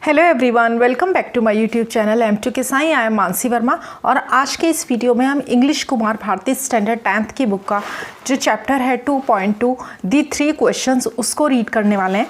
Hello everyone, welcome back to my YouTube channel M2 के साई। I am Mansi Verma और आज के इस वीडियो में हम English Kumar Bharti standard 10th की बुक का जो चैप्टर है 2.2 दी 3 क्वेश्चंस उसको रीड करने वाले हैं।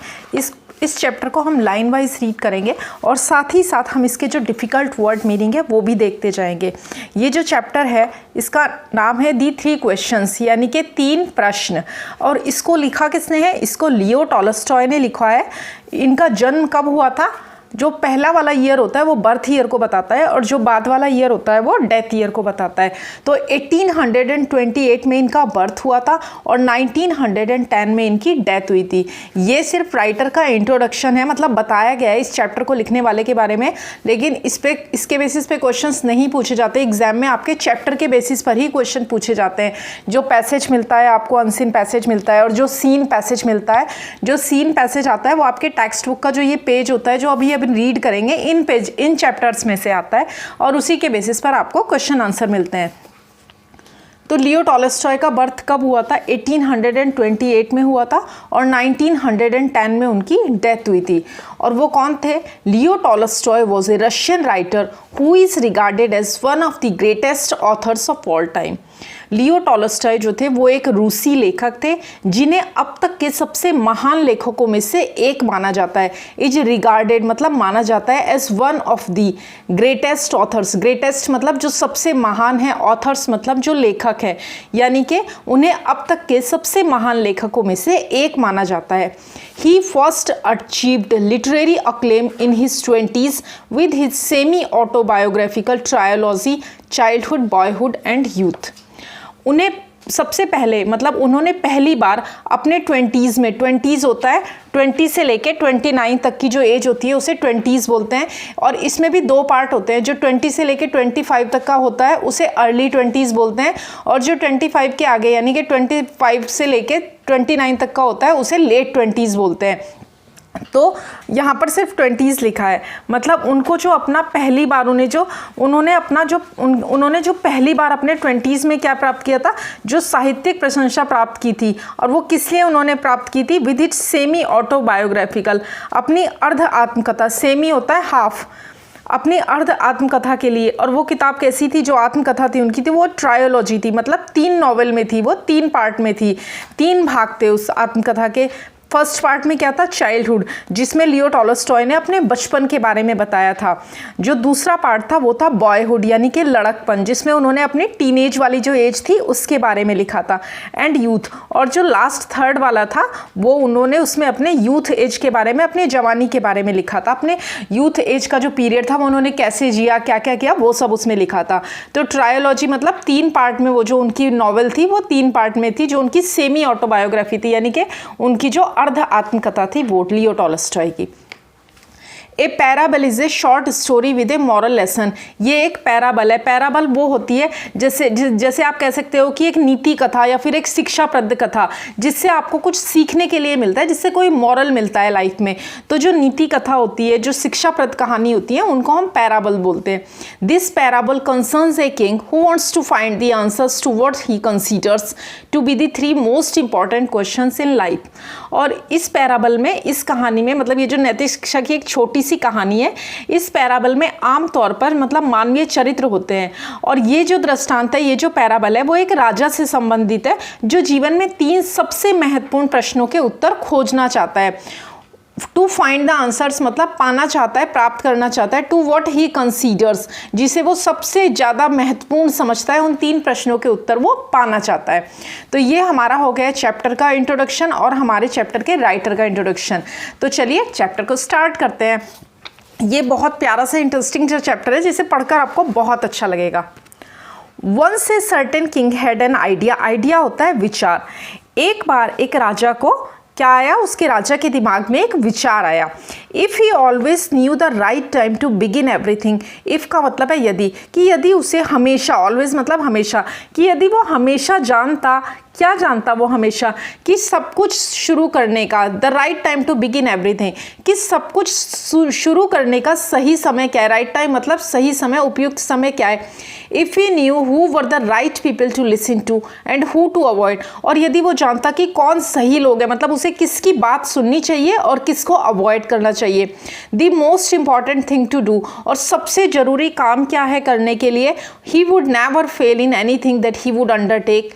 इस चैप्टर को हम लाइन वाइज रीड करेंगे और साथ ही साथ हम इसके जो डिफ़िकल्ट वर्ड मीनिंग है वो भी देखते जाएंगे। ये जो चैप्टर है इसका नाम है दी 3 क्वेश्चंस, यानी कि 3 प्रश्न। और इसको लिखा किसने है? इसको लियो टॉलस्टॉय ने लिखा है। इनका जन्म कब हुआ था? जो पहला वाला ईयर होता है वो बर्थ ईयर को बताता है और जो बाद वाला ईयर होता है वो डेथ ईयर को बताता है। तो 1828 में इनका बर्थ हुआ था और 1910 में इनकी डेथ हुई थी। ये सिर्फ राइटर का इंट्रोडक्शन है, मतलब बताया गया है इस चैप्टर को लिखने वाले के बारे में, लेकिन इसके बेसिस पे क्वेश्चंस नहीं पूछे जाते एग्जाम में। आपके चैप्टर के बेसिस पर ही क्वेश्चन पूछे जाते हैं। जो पैसेज मिलता है आपको अनसीन पैसेज मिलता है और जो सीन पैसेज मिलता है, जो सीन पैसेज आता है वो आपके टेक्स्ट बुक का जो ये पेज होता है जो अभी रीड करेंगे इन चैप्टर्स में से आता है और उसी के बेसिस पर आपको क्वेश्चन आंसर मिलते हैं। तो लियो टॉलस्टॉय का बर्थ कब हुआ था? 1828 में हुआ था और 1910 में उनकी डेथ हुई थी। और वो कौन थे? Leo Tolstoy was a Russian writer who is regarded as one of the greatest authors of all time. Leo Tolstoy जो थे वो एक रूसी लेखक थे जिन्हें अब तक के सबसे महान लेखकों में से एक माना जाता है। इज रिगार्डेड मतलब माना जाता है as one of the greatest authors. Greatest मतलब जो सबसे महान है, ऑथर्स मतलब जो लेखक है, यानी कि उन्हें अब तक के सबसे महान लेखकों में से एक माना जाता है। He first achieved literary acclaim in his 20s with his semi-autobiographical trilogy Childhood, Boyhood and Youth। उन्हें सबसे पहले मतलब उन्होंने पहली बार अपने 20s में, 20s होता है 20 से लेके 29 तक की जो एज होती है उसे 20s बोलते हैं। और इसमें भी 2 पार्ट होते हैं। जो 20 से लेके 25 तक का होता है उसे अर्ली 20s बोलते हैं और जो 25 के आगे यानी कि 25 से लेके 29 तक का होता है उसे लेट 20s बोलते हैं। तो यहाँ पर सिर्फ 20s लिखा है, मतलब उनको जो अपना पहली बार उन्होंने जो पहली बार अपने 20s में क्या प्राप्त किया था? जो साहित्यिक प्रशंसा प्राप्त की थी। और वो किस लिए उन्होंने प्राप्त की थी? विद इट्स सेमी ऑटोबायोग्राफिकल, अपनी अर्ध आत्मकथा, सेमी होता है हाफ, अपनी अर्ध आत्मकथा के लिए। और वो किताब कैसी थी? जो आत्मकथा थी उनकी थी वो ट्रायोलॉजी थी, मतलब 3 नॉवेल में थी, वो 3 पार्ट में थी, 3 भाग थे उस आत्मकथा के। फर्स्ट पार्ट में क्या था? चाइल्डहुड, जिसमें लियो टॉलस्टॉय ने अपने बचपन के बारे में बताया था। जो दूसरा पार्ट था वो था बॉयहुड, यानी कि लड़कपन, जिसमें उन्होंने अपनी टीनेज वाली जो एज थी उसके बारे में लिखा था। एंड यूथ, और जो लास्ट थर्ड वाला था वो उन्होंने उसमें अपने यूथ एज के बारे में, अपने जवानी के बारे में लिखा था। अपने यूथ एज का जो पीरियड था वो उन्होंने कैसे जिया, क्या क्या किया, वो सब उसमें लिखा था। तो ट्रायोलॉजी मतलब 3 पार्ट में वो जो उनकी नॉवेल थी वो 3 पार्ट में थी। जो उनकी सेमी ऑटोबायोग्राफी थी यानी कि उनकी जो अर्ध आत्मकथा थी वो लियो टॉलस्टॉय की। A parable is a short story with a moral lesson. ये एक पैराबल है। पैराबल वो होती है जैसे आप कह सकते हो कि एक नीति कथा या फिर एक शिक्षाप्रद कथा, जिससे आपको कुछ सीखने के लिए मिलता है, जिससे कोई मॉरल मिलता है लाइफ में। तो जो नीति कथा होती है, जो शिक्षाप्रद कहानी होती है, उनको हम पैराबल बोलते हैं। This parable concerns a king who wants to find the answers to what he considers to be the 3 most important questions in life. और इस पैराबल में, इस कहानी में, मतलब ये जो नैतिक शिक्षा की एक छोटी सी कहानी है, इस पैराबल में आमतौर पर मतलब मानवीय चरित्र होते हैं। और ये जो दृष्टांत है, ये जो पैराबल है, वो एक राजा से संबंधित है जो जीवन में 3 सबसे महत्वपूर्ण प्रश्नों के उत्तर खोजना चाहता है। टू फाइंड द आंसर्स मतलब पाना चाहता है, प्राप्त करना चाहता है। टू व्हाट ही कंसीडर्स, जिसे वो सबसे ज़्यादा महत्वपूर्ण समझता है, उन 3 प्रश्नों के उत्तर वो पाना चाहता है। तो ये हमारा हो गया चैप्टर का इंट्रोडक्शन और हमारे चैप्टर के राइटर का इंट्रोडक्शन। तो चलिए चैप्टर को स्टार्ट करते हैं। ये बहुत प्यारा सा इंटरेस्टिंग जो चैप्टर है जिसे पढ़कर आपको बहुत अच्छा लगेगा। Once a certain king had an idea. Idea होता है विचार। एक बार एक राजा को क्या आया? उसके राजा के दिमाग में एक विचार आया। If he always knew the right time to begin everything. If का मतलब है यदि, कि यदि उसे हमेशा, ऑलवेज मतलब हमेशा, कि यदि वो हमेशा जानता, क्या जानता वो हमेशा? कि सब कुछ शुरू करने का, the right time to begin everything, कि सब कुछ शुरू करने का सही समय क्या है? राइट टाइम मतलब सही समय, उपयुक्त समय क्या है? If he knew who were the right right people to listen to and who to avoid, और यदि वो जानता कि कौन सही लोग हैं, मतलब उसे किसकी बात सुननी चाहिए और किसको अवॉइड करना चाहिए। The most important thing to do, और सबसे ज़रूरी काम क्या है करने के लिए, he would never fail in anything that he would undertake,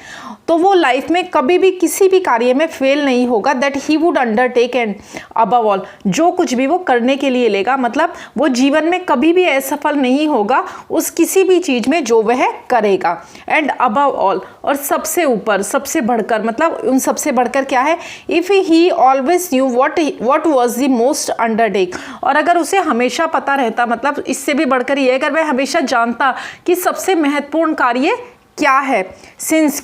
तो वो लाइफ में कभी भी किसी भी कार्य में फेल नहीं होगा। That he would undertake and above all, जो कुछ भी वो करने के लिए लेगा, मतलब वो जीवन में कभी भी असफल नहीं होगा उस किसी भी चीज़ में जो वह करेगा। एंड अबव ऑल, और सबसे ऊपर, सबसे बढ़कर, मतलब उन सबसे बढ़कर क्या है, if he always knew what was the most undertake, और अगर उसे हमेशा पता रहता, मतलब इससे भी बढ़कर ये, अगर वह हमेशा जानता कि सबसे महत्वपूर्ण कार्य क्या है, since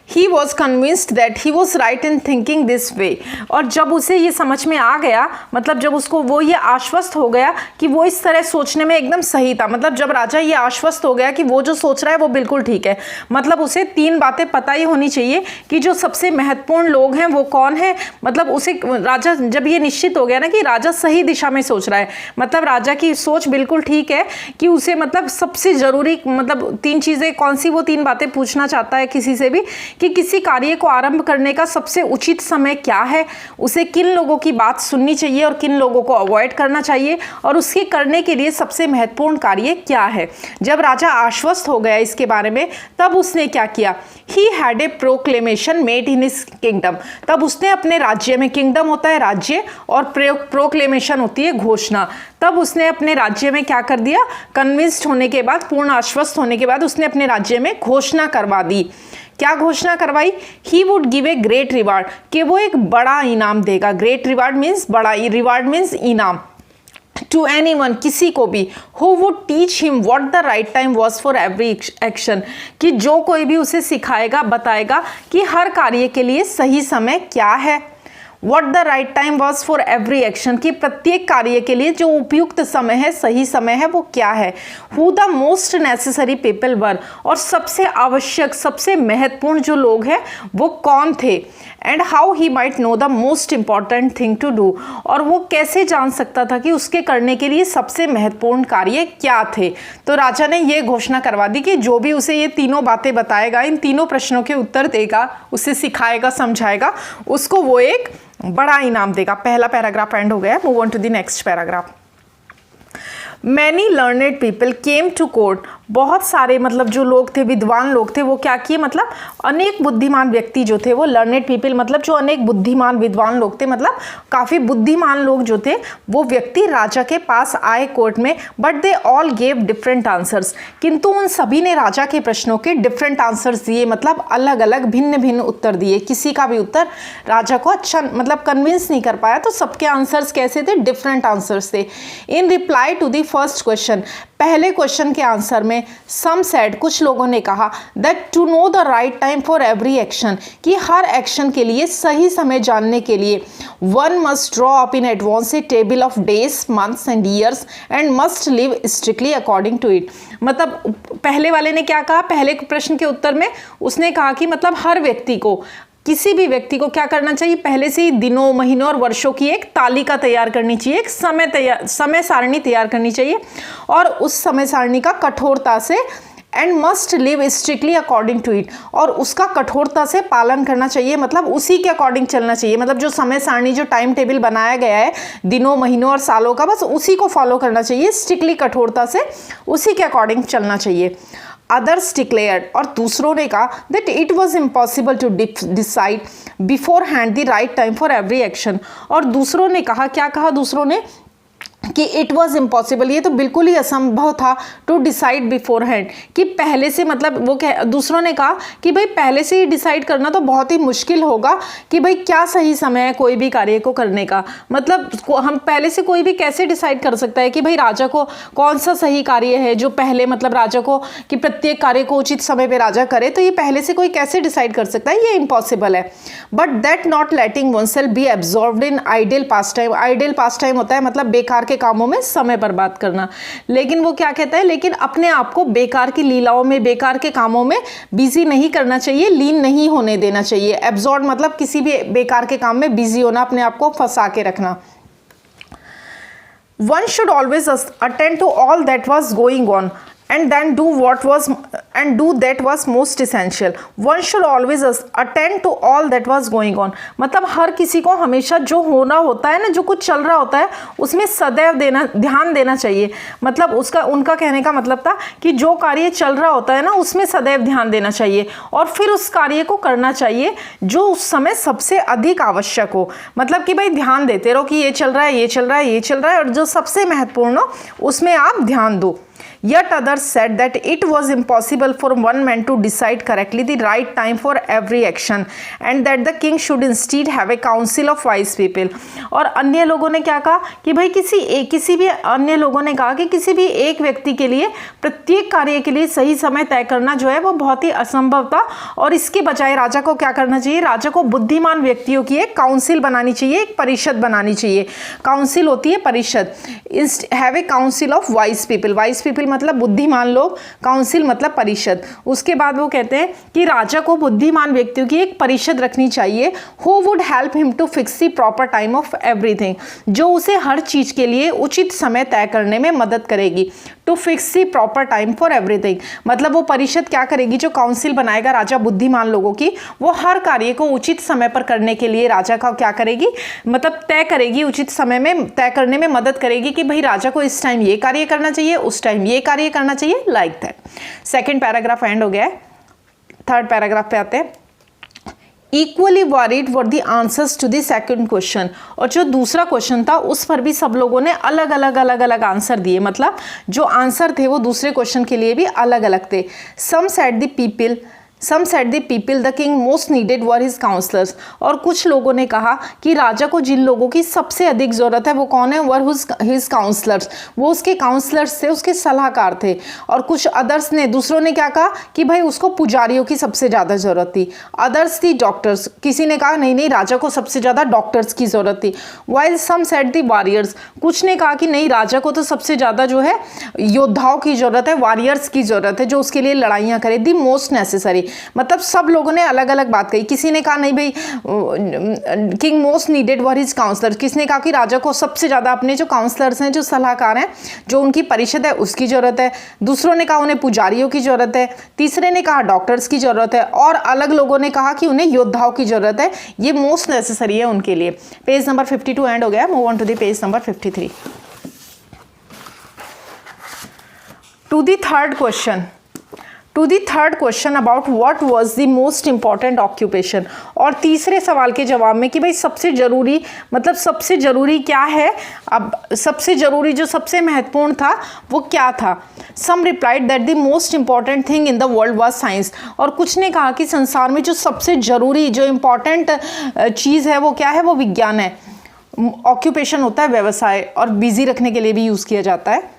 he was convinced that he was right in thinking this way, और जब उसे ये समझ में आ गया, मतलब जब उसको वो ये आश्वस्त हो गया कि वो इस तरह सोचने में एकदम सही था, मतलब जब राजा ये आश्वस्त हो गया कि वो जो सोच रहा है वो बिल्कुल ठीक है, मतलब उसे 3 बातें पता ही होनी चाहिए कि जो सबसे महत्वपूर्ण लोग हैं वो कौन है, मतलब उसे, राजा जब ये निश्चित हो गया ना कि राजा सही दिशा में सोच रहा है, मतलब राजा की सोच बिल्कुल ठीक है कि उसे, मतलब सबसे ज़रूरी, मतलब 3 चीज़ें कौन सी, वो 3 बातें पूछना चाहता है किसी से भी कि किसी कार्य को आरंभ करने का सबसे उचित समय क्या है, उसे किन लोगों की बात सुननी चाहिए और किन लोगों को अवॉइड करना चाहिए, और उसके करने के लिए सबसे महत्वपूर्ण कार्य क्या है। जब राजा आश्वस्त हो गया इसके बारे में, तब उसने क्या किया, he had a proclamation made in his kingdom, तब उसने अपने राज्य में, किंगडम होता है राज्य और प्रोक्लेमेशन होती है घोषणा, तब उसने अपने राज्य में क्या कर दिया, कन्विंस्ड होने के बाद, पूर्ण आश्वस्त होने के बाद उसने अपने राज्य में घोषणा करवा दी। क्या घोषणा करवाई, he would give a great reward, कि वो एक बड़ा इनाम देगा। ग्रेट रिवार्ड मीन्स बड़ा, रिवार्ड मीन्स इनाम, टू एनीवन, किसी को भी, who would teach him what the right time was for every action, कि जो कोई भी उसे सिखाएगा, बताएगा कि हर कार्य के लिए सही समय क्या है। What the right time was for every action, कि प्रत्येक कार्य के लिए जो उपयुक्त समय है, सही समय है, वो क्या है। Who the most necessary people were, और सबसे आवश्यक, सबसे महत्वपूर्ण जो लोग हैं वो कौन थे। And how he might know the most important thing to do, और वो कैसे जान सकता था कि उसके करने के लिए सबसे महत्वपूर्ण कार्य क्या थे। तो राजा ने ये घोषणा करवा दी कि जो भी उसे ये तीनों बातें बताएगा, इन तीनों प्रश्नों के उत्तर देगा, उसे सिखाएगा, समझाएगा, उसको वो एक बड़ा इनाम देगा। पहला पैराग्राफ एंड हो गया। Move on to the next paragraph. Many learned people came to court, बहुत सारे, मतलब जो लोग थे, विद्वान लोग थे, वो क्या किए, मतलब अनेक बुद्धिमान व्यक्ति जो थे, वो लर्नेड पीपल, मतलब जो अनेक बुद्धिमान विद्वान लोग थे, मतलब काफ़ी बुद्धिमान लोग जो थे, वो व्यक्ति राजा के पास आए कोर्ट में। But they all gave different answers, किंतु उन सभी ने राजा के प्रश्नों के डिफरेंट आंसर्स दिए, मतलब अलग अलग, भिन्न भिन्न उत्तर दिए। किसी का भी उत्तर राजा को अच्छा, मतलब कन्विंस नहीं कर पाया, तो सबके आंसर्स कैसे थे, डिफरेंट आंसर्स थे। In reply to the first question, पहले क्वेश्चन के आंसर में, सम सेड, कुछ लोगों ने कहा, that to know the right time for every action, कि हर एक्शन के लिए सही समय जानने के लिए one must draw up in advance a table of days, months and years and must live strictly according to it. मतलब पहले वाले ने क्या कहा, पहले प्रश्न के उत्तर में उसने कहा कि मतलब हर व्यक्ति को, किसी भी व्यक्ति को क्या करना चाहिए, पहले से ही दिनों, महीनों और वर्षों की एक तालिका तैयार करनी चाहिए, एक समय सारणी तैयार करनी चाहिए, और उस समय सारणी का कठोरता से, and must live strictly according to it, और उसका कठोरता से पालन करना चाहिए, मतलब उसी के अकॉर्डिंग चलना चाहिए, मतलब जो समय सारणी, जो टाइम टेबल बनाया गया है दिनों, महीनों और सालों का, बस उसी को फॉलो करना चाहिए, स्ट्रिक्टली, कठोरता से उसी के अकॉर्डिंग चलना चाहिए। अदर्स डिक्लेयर्ड, और दूसरों ने कहा, that it was impossible to decide beforehand the right time for every action, और दूसरों ने कहा, क्या कहा दूसरों ने, कि इट वॉज इम्पॉसिबल, ये तो बिल्कुल ही असंभव था, टू डिसाइड बिफोर हैंड, कि पहले से, मतलब वो दूसरों ने कहा कि भाई पहले से ही डिसाइड करना तो बहुत ही मुश्किल होगा कि भाई क्या सही समय है कोई भी कार्य को करने का। मतलब हम पहले से कोई भी कैसे डिसाइड कर सकता है कि भाई राजा को कौन सा सही कार्य है जो पहले, मतलब राजा को, कि प्रत्येक कार्य को उचित समय पर राजा करे, तो ये पहले से कोई कैसे डिसाइड कर सकता है, ये इम्पॉसिबल है। But that not letting oneself be absorbed in ideal pastime, ideal pastime होता है मतलब बेकार के कामों में समय बर्बाद करना, लेकिन वो क्या कहता है, लेकिन अपने आप को बेकार की लीलाओं में, बेकार के कामों में बिजी नहीं करना चाहिए, लीन नहीं होने देना चाहिए। एब्जॉर्ब मतलब किसी भी बेकार के काम में बिजी होना, अपने आप को फंसा के रखना। One should always attend to all that was going on and do that was most essential. One should always attend to all that was going on. मतलब हर किसी को हमेशा जो होना होता है ना, जो कुछ चल रहा होता है उसमें सदैव ध्यान देना चाहिए। मतलब उनका कहने का मतलब था कि जो कार्य चल रहा होता है ना उसमें सदैव ध्यान देना चाहिए और फिर उस कार्य को करना चाहिए जो उस समय सबसे अधिक आवश्यक हो। मतलब कि भाई ध्यान देते रहो कि ये चल रहा है, ये चल रहा है, ये चल रहा है, और जो सबसे महत्वपूर्ण हो उसमें आप ध्यान दो। Yet others said that it was impossible for one man to decide correctly the right time for every action and that the king should instead have a council of wise people. और अन्य लोगों ने क्या कहा कि भाई अन्य लोगों ने कहा कि किसी भी एक व्यक्ति के लिए प्रत्येक कार्य के लिए सही समय तय करना जो है वो बहुत ही असंभव था और इसके बजाय राजा को क्या करना चाहिए, राजा को बुद्धिमान व्यक्तियों की एक काउंसिल बनानी चाहिए, एक परिषद बनानी चाहिए। काउंसिल होती है परिषद। Have a council of wise people. Wise people मतलब बुद्धिमान लोग, काउंसिल मतलब परिषद। उसके बाद वो कहते हैं कि राजा को बुद्धिमान व्यक्तियों की एक परिषद रखनी चाहिए, who would help him to fix the proper time of everything, जो उसे हर चीज के लिए उचित समय तय करने में मदद करेगी। To fix the proper time for everything मतलब वो परिषद क्या करेगी, जो काउंसिल बनाएगा राजा बुद्धिमान लोगों की, वो हर कार्य को उचित समय पर करने के लिए राजा का क्या करेगी, मतलब तय करेगी, उचित समय में तय करने में मदद करेगी कि भाई राजा को इस टाइम ये कार्य करना चाहिए, उस टाइम ये कार्य करना चाहिए, like that. Second paragraph end हो गया है। थर्ड पैराग्राफ पे आते हैं। Equally varied were the answers to the second question. और जो दूसरा क्वेश्चन था उस पर भी सब लोगों ने अलग अलग आंसर दिए। मतलब जो आंसर थे वो दूसरे क्वेश्चन के लिए भी अलग अलग थे। Some said the people the king most needed were his counselors। और कुछ लोगों ने कहा कि राजा को जिन लोगों की सबसे अधिक जरूरत है वो कौन है, were his counselors, वो उसके काउंसलर्स थे, उसके सलाहकार थे। और कुछ अदर्स ने, दूसरों ने क्या कहा कि भाई उसको पुजारियों की सबसे ज़्यादा ज़रूरत थी। अदर्स थी डॉक्टर्स, किसी ने कहा नहीं राजा को सबसे ज़्यादा डॉक्टर्स की ज़रूरत थी। while some said the warriors, कुछ ने कहा कि नहीं राजा को तो सबसे ज़्यादा जो है योद्धाओं की ज़रूरत है, वॉरियर्स की ज़रूरत है जो उसके लिए लड़ाइयाँ करे, दी मोस्ट नेसेसरी। मतलब सब लोगों ने अलग अलग बात कही। किसी ने कहा नहीं भाई king most needed were his counsellor, किसी ने कहा कि राजा को सबसे ज़्यादा अपने जो काउंसलर्स हैं, जो सलाहकार हैं, जो उनकी परिषद है उसकी ज़रूरत है। दूसरों ने कहा उन्हें पुजारियों की ज़रूरत है। तीसरे ने कहा डॉक्टर्स की ज़रूरत है। और अलग लोगों ने कहा कि उन्हें योद्धाओं की ज़रूरत है, ये मोस्ट नेसेसरी है उनके लिए। पेज नंबर 52 एंड हो गया। Move on to the page number 53। To the third question about what was the most important occupation। और तीसरे सवाल के जवाब में कि भाई सबसे ज़रूरी, मतलब सबसे ज़रूरी क्या है, अब सबसे ज़रूरी जो सबसे महत्वपूर्ण था वो क्या था। Some replied that the most important thing in the world was science। और कुछ ने कहा कि संसार में जो सबसे ज़रूरी, जो इम्पॉर्टेंट चीज़ है वो क्या है, वो विज्ञान है। ऑक्यूपेशन होता है व्यवसाय और बिजी रखने के लिए भी यूज़ किया जाता है।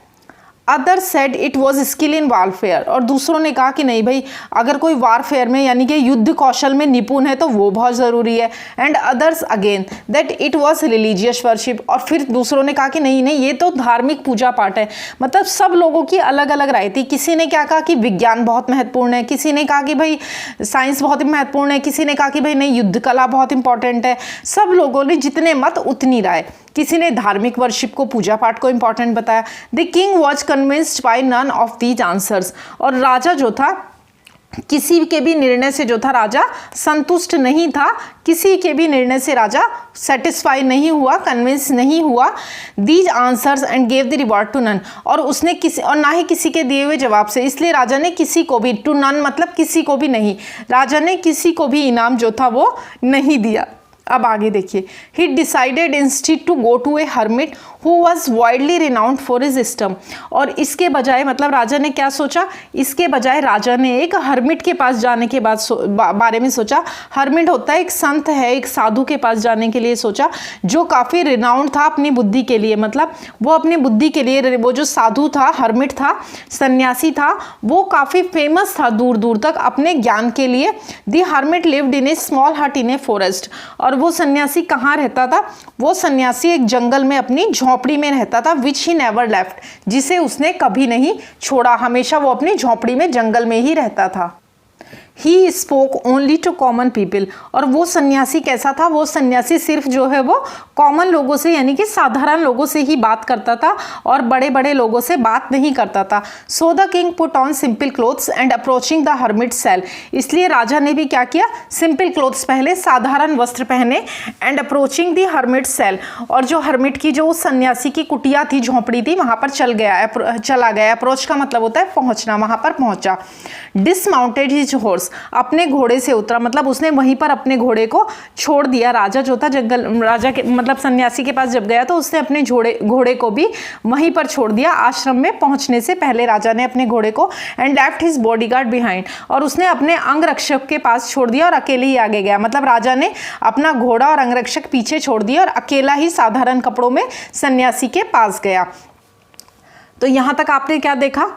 Other said it was skill in warfare. और दूसरों ने कहा कि नहीं भाई अगर कोई वारफेयर में यानी कि युद्ध कौशल में निपुण है तो वो बहुत ज़रूरी है। And others again that it was religious worship. और फिर दूसरों ने कहा कि नहीं ये तो धार्मिक पूजा पाठ है। मतलब सब लोगों की अलग अलग राय थी। किसी ने क्या कहा कि विज्ञान बहुत महत्वपूर्ण है, किसी ने कहा कि भाई साइंस बहुत महत्वपूर्ण है, किसी ने कहा कि भाई नहीं युद्ध कला बहुत इंपॉर्टेंट है। सब लोगों ने जितने मत उतनी राय। किसी ने धार्मिक वर्शिप को, पूजा पाठ को इंपॉर्टेंट बताया। The king was convinced by none of these answers. और राजा जो था किसी के भी निर्णय से जो था राजा संतुष्ट नहीं था, किसी के भी निर्णय से राजा सेटिस्फाई नहीं हुआ, कन्विंस नहीं हुआ। These answers and gave the reward to none. और उसने किसी, और ना ही किसी के दिए हुए जवाब से, इसलिए राजा ने किसी को भी, टू नन मतलब किसी को भी नहीं, राजा ने किसी को भी इनाम जो था वो नहीं दिया। अब आगे देखिए। He decided instead to go to a hermit who was widely renowned for his system. और इसके बजाय, मतलब राजा ने क्या सोचा, इसके बजाय राजा ने एक हर्मिट के पास जाने के बाद बारे में सोचा। हर्मिट होता है एक संत है, एक साधु के पास जाने के लिए सोचा जो काफ़ी रिनाउंड था अपनी बुद्धि के लिए। मतलब वो अपनी बुद्धि के लिए, वो जो साधु था, हर्मिट था, सन्यासी था, वो काफ़ी फेमस था दूर दूर तक अपने ज्ञान के लिए। The hermit lived in a small hut in a forest. और वो सन्यासी कहाँ रहता था, वो सन्यासी एक जंगल में अपनी झोपड़ी में रहता था। विच ही नेवर लेफ्ट, जिसे उसने कभी नहीं छोड़ा, हमेशा वो अपनी झोपड़ी में जंगल में ही रहता था। He spoke only to common people. और वो सन्यासी कैसा था, वो सन्यासी सिर्फ जो है वो कॉमन लोगों से यानी कि साधारण लोगों से ही बात करता था और बड़े बड़े लोगों से बात नहीं करता था। So the king put on simple clothes and approaching the hermit cell. इसलिए राजा ने भी क्या किया, सिंपल क्लोथ्स पहले, साधारण वस्त्र पहने, and approaching the hermit cell, और जो हर्मिट की जो सन्यासी की कुटिया थी, झोंपड़ी थी, वहां पर चला गया। अप्रोच का मतलब होता है पहुंचना, वहां पर पहुंचा। डिसमाउंटेड हिज हॉर्स, अपने घोड़े से उतरा, मतलब उसने वहीं पर अपने घोड़े को छोड़ दिया। राजा जो था जंगल, राजा के मतलब सन्यासी के पास जब गया तो उसने अपने घोड़े को भी वहीं पर छोड़ दिया। आश्रम में पहुंचने से पहले राजा ने अपने घोड़े को, and left his bodyguard behind, और उसने अपने अंगरक्षक के पास छोड़ दिया और अकेले ही आगे गया। मतलब राजा ने अपना घोड़ा और अंगरक्षक पीछे छोड़ दिया और अकेला ही साधारण कपड़ों में सन्यासी के पास गया। तो यहां तक आपने क्या देखा,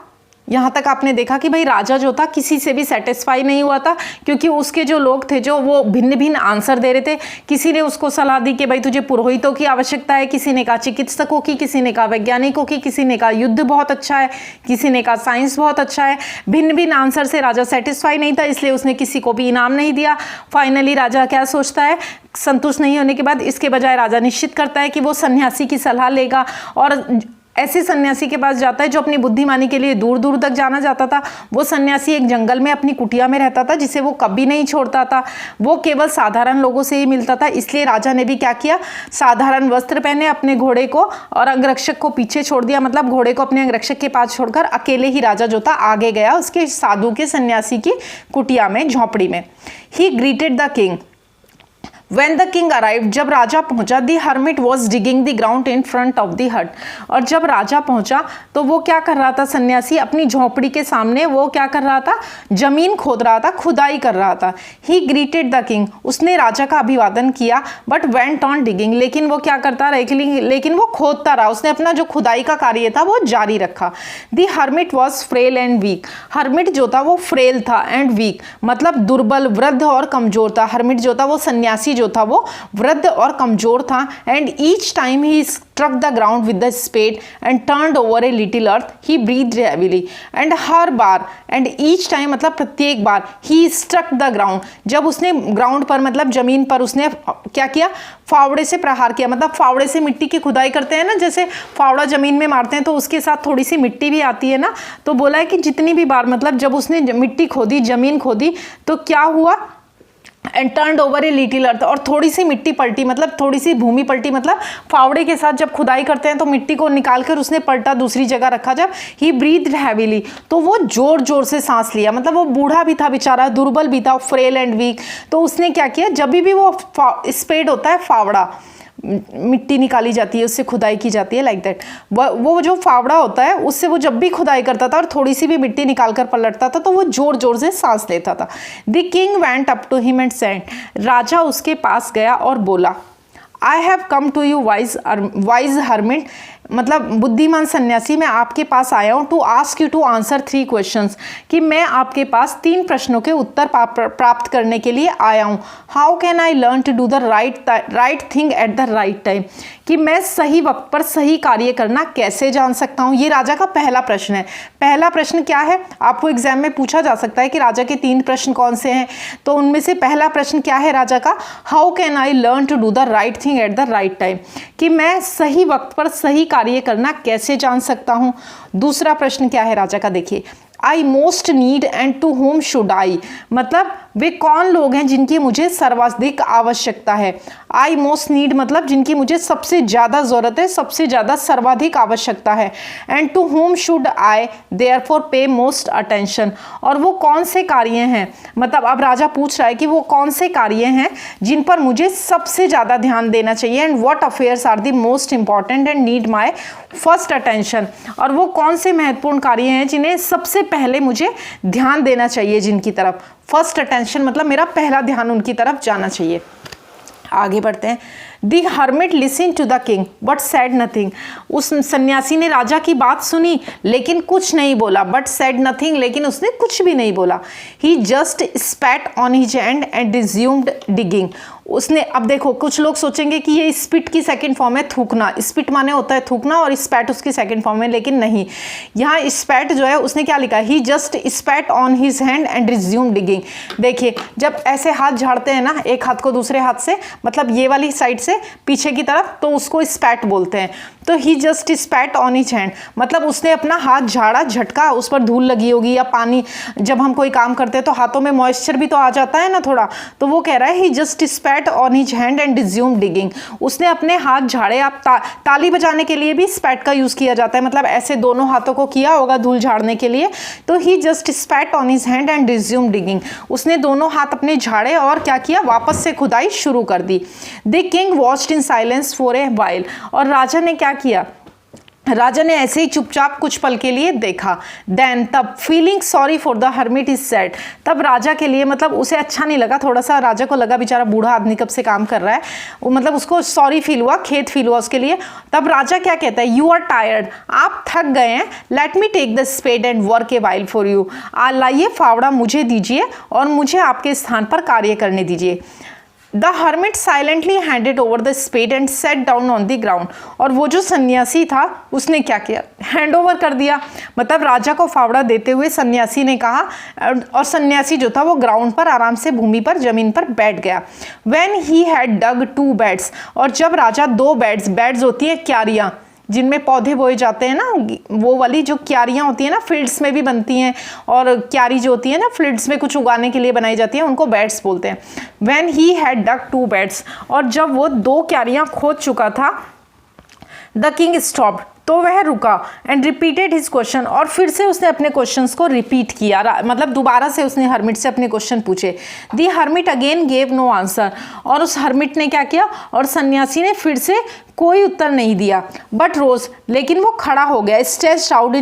यहाँ तक आपने देखा कि भाई राजा जो था किसी से भी सेटिस्फाई नहीं हुआ था, क्योंकि उसके जो लोग थे जो वो भिन्न भिन्न आंसर दे रहे थे। किसी ने उसको सलाह दी कि भाई तुझे पुरोहितों की आवश्यकता है, किसी ने कहा चिकित्सकों की, किसी ने कहा वैज्ञानिकों की, किसी ने कहा युद्ध बहुत अच्छा है, किसी ने कहा साइंस बहुत अच्छा है। भिन्न भिन्न आंसर से राजा सेटिस्फाई नहीं था, इसलिए उसने किसी को भी इनाम नहीं दिया। फाइनली राजा क्या सोचता है, संतुष्ट नहीं होने के बाद इसके बजाय राजा निश्चित करता है कि वो सन्यासी की सलाह लेगा और ऐसे सन्यासी के पास जाता है जो अपनी बुद्धिमानी के लिए दूर दूर तक जाना जाता था। वो सन्यासी एक जंगल में अपनी कुटिया में रहता था जिसे वो कभी नहीं छोड़ता था, वो केवल साधारण लोगों से ही मिलता था। इसलिए राजा ने भी क्या किया, साधारण वस्त्र पहने, अपने घोड़े को और अंगरक्षक को पीछे छोड़ दिया। मतलब घोड़े को अपने अंगरक्षक के पास छोड़कर अकेले ही राजा जो था आगे गया उसके साधु के सन्यासी की कुटिया में, झोंपड़ी में। ही greeted the king When the king arrived, जब राजा पहुंचा, the hermit was digging the ground in front of the hut। और जब राजा पहुंचा तो वो क्या कर रहा था, सन्यासी अपनी झोंपड़ी के सामने वो क्या कर रहा था, जमीन खोद रहा था, खुदाई कर रहा था। He greeted the king, उसने राजा का अभिवादन किया, but went on digging, लेकिन वो क्या करता रहा, लेकिन वो खोदता रहा, उसने अपना जो खुदाई का कार्य था वो जारी रखा। The hermit was frail and weak, hermit जो था वो frail था and weak, मतलब दुर्बल, वृद्ध और कमजोर था। hermit जो था वो सन्यासी जो था वो वृद्ध और कमजोर था। And each time he struck the ground with the spade and turned over a little earth he breathed heavily. And हर बार, एंड ईच टाइम मतलब प्रत्येक बार, ही स्ट्रक द ग्राउंड, जब उसने ग्राउंड पर मतलब जमीन पर उसने क्या किया, फावड़े से प्रहार किया। मतलब फावड़े से मिट्टी की खुदाई करते हैं ना, जैसे फावड़ा जमीन में मारते हैं तो उसके साथ थोड़ी सी मिट्टी भी आती है ना, तो बोला है कि जितनी भी बार मतलब जब उसने मिट्टी खोदी, जमीन खोदी, तो क्या हुआ, and turned over a little earth, और थोड़ी सी मिट्टी पलटी, मतलब थोड़ी सी भूमि पलटी। मतलब फावड़े के साथ जब खुदाई करते हैं तो मिट्टी को निकाल कर उसने पलटा, दूसरी जगह रखा। जब ही ब्रीथ्ड हैवीली, तो वो जोर जोर से सांस लिया। मतलब वो बूढ़ा भी था बेचारा, दुर्बल भी था, फ्रेल एंड वीक। तो उसने क्या किया, जब भी वो स्पेड होता है, फावड़ा, मिट्टी निकाली जाती है, उससे खुदाई की जाती है, लाइक दैट, वो जो फावड़ा होता है उससे वो जब भी खुदाई करता था और थोड़ी सी भी मिट्टी निकाल कर पलटता था तो वो जोर जोर से सांस लेता था। The king went up to him and said, राजा उसके पास गया और बोला, I have come to you wise hermit, मतलब बुद्धिमान सन्यासी, मैं आपके पास आया हूँ to ask you to answer 3 questions, कि मैं आपके पास 3 प्रश्नों के उत्तर प्राप्त करने के लिए आया हूँ। How can I learn to do the right thing at the right time, कि मैं सही वक्त पर सही कार्य करना कैसे जान सकता हूँ। ये राजा का पहला प्रश्न है। पहला प्रश्न क्या है, आपको एग्जाम में पूछा जा सकता है कि राजा के 3 प्रश्न कौन से हैं, तो उनमें से पहला प्रश्न क्या है राजा का, how can I learn to do the right thing at the right time, कि मैं सही वक्त पर सही कार्य करना कैसे जान सकता हूं। दूसरा प्रश्न क्या है राजा का, देखिए, I most need and to whom should I, मतलब वे कौन लोग हैं जिनकी मुझे सर्वाधिक आवश्यकता है। आई मोस्ट नीड मतलब जिनकी मुझे सबसे ज़्यादा ज़रूरत है, सबसे ज़्यादा सर्वाधिक आवश्यकता है। And to whom should I therefore pay most attention, और वो कौन से कार्य हैं, मतलब अब राजा पूछ रहा है कि वो कौन से कार्य हैं जिन पर मुझे सबसे ज़्यादा ध्यान देना चाहिए। And what affairs are the most important and need my first attention, और वो कौन से महत्वपूर्ण कार्य हैं जिन्हें सबसे पहले मुझे ध्यान देना चाहिए, जिनकी तरफ फर्स्ट अटेंशन मतलब मेरा पहला ध्यान उनकी तरफ जाना चाहिए। आगे बढ़ते हैं। The hermit listen to the king but said nothing, उस सन्यासी ने राजा की बात सुनी लेकिन कुछ नहीं बोला। बट सैड नथिंग, लेकिन उसने कुछ भी नहीं बोला। He just spat on his hand and resumed digging, उसने, अब देखो कुछ लोग सोचेंगे कि ये स्पिट की सेकंड फॉर्म है थूकना, स्पिट माने होता है थूकना और स्पैट उसकी सेकंड फॉर्म है, लेकिन नहीं, यहाँ स्पैट जो है उसने क्या लिखा, he just spat on his hand and resume digging. देखिए जब ऐसे हाथ झाड़ते हैं ना एक हाथ को दूसरे हाथ से, मतलब ये वाली साइड से पीछे की तरफ, तो उसको स्पैट बोलते हैं। तो he just spat on his hand मतलब उसने अपना हाथ झाड़ा, झटका, उस पर धूल लगी होगी या पानी, जब हम कोई काम करते हैं तो हाथों में मॉइस्चर भी तो आ जाता है ना थोड़ा, तो वो कह रहा है he just spat on his hand and resume digging. उसने अपने हाथ झाड़े। आप ताली बजाने के लिए भी स्पैट का यूज किया जाता है, मतलब ऐसे दोनों हाथों को किया होगा धूल झाड़ने के लिए, तो he just spat on his hand and resume digging. उसने दोनों हाथ अपने झाड़े और क्या किया, वापस से खुदाई शुरू कर दी। The king watched in silence for a while, और राजा ने क्या किया, राजा ने ऐसे ही चुपचाप कुछ पल के लिए देखा। देन तब feeling sorry for the hermit is sad, तब राजा के लिए मतलब उसे अच्छा नहीं लगा, थोड़ा सा राजा को लगा बेचारा बूढ़ा आदमी कब से काम कर रहा है, वो मतलब उसको सॉरी फील हुआ, खेद फील हुआ उसके लिए। तब राजा क्या कहता है, यू आर टायर्ड, आप थक गए हैं, let me take the spade and work a while for you, लाइए फावड़ा मुझे दीजिए और मुझे आपके स्थान पर कार्य करने दीजिए। The hermit silently handed over the spade and sat down on the ground, और वो जो सन्यासी था उसने क्या किया, हैंड ओवर कर दिया, मतलब राजा को फावड़ा देते हुए सन्यासी ने कहा, और सन्यासी जो था वो ग्राउंड पर आराम से भूमि पर जमीन पर बैठ गया। When he had dug 2 beds, और जब राजा 2 बेड्स होती है क्यारियाँ जिनमें पौधे बोए जाते हैं ना, वो वाली जो क्यारियाँ होती हैं ना, फील्ड्स में भी बनती हैं, और क्यारी जो होती है ना फील्ड्स में कुछ उगाने के लिए बनाई जाती है, उनको बेड्स बोलते हैं। When he had dug 2 beds, और जब वो 2 क्यारियाँ खोद चुका था, द किंग स्टॉप्ड, तो वह रुका, एंड रिपीटेड हिज क्वेश्चन, और फिर से उसने अपने क्वेश्चंस को रिपीट किया, मतलब दोबारा से उसने हर्मिट से अपने क्वेश्चन पूछे। The hermit again gave no answer, और उस हर्मिट ने क्या किया, और सन्यासी ने फिर से कोई उत्तर नहीं दिया। बट रोज, लेकिन वो खड़ा हो गया, stretched out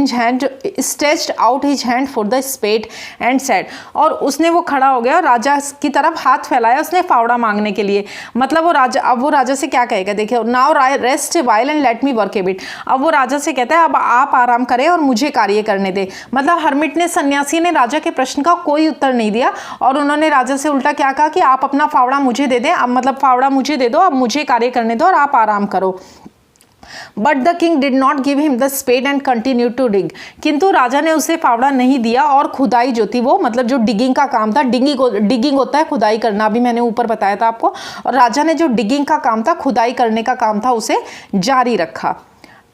his hand for the spade and said, और उसने वो खड़ा हो गया और राजा की तरफ हाथ फैलाया उसने फावड़ा मांगने के लिए। मतलब वो राजा, अब वो राजा से क्या कहेगा, देखिए, now rest while and let me work A bit, अब वो राजा से कहता है अब आप आराम करें और मुझे कार्य करने दे। मतलब हर्मिट ने, सन्यासी ने राजा के प्रश्न का कोई उत्तर नहीं दिया, और उन्होंने राजा से उल्टा क्या कहा कि आप अपना फावड़ा मुझे दे दें, अब मतलब फावड़ा मुझे दे दो, अब मुझे कार्य करने दो और आप आराम करो। But the king did not give him the spade and continue to dig, किंतु राजा ने उसे फावड़ा नहीं दिया, और खुदाई जो थी वो, मतलब जो डिगिंग का काम था, डिगिंग होता है खुदाई करना, अभी मैंने ऊपर बताया था आपको, और राजा ने जो डिगिंग का काम था, खुदाई करने का काम था, उसे जारी रखा।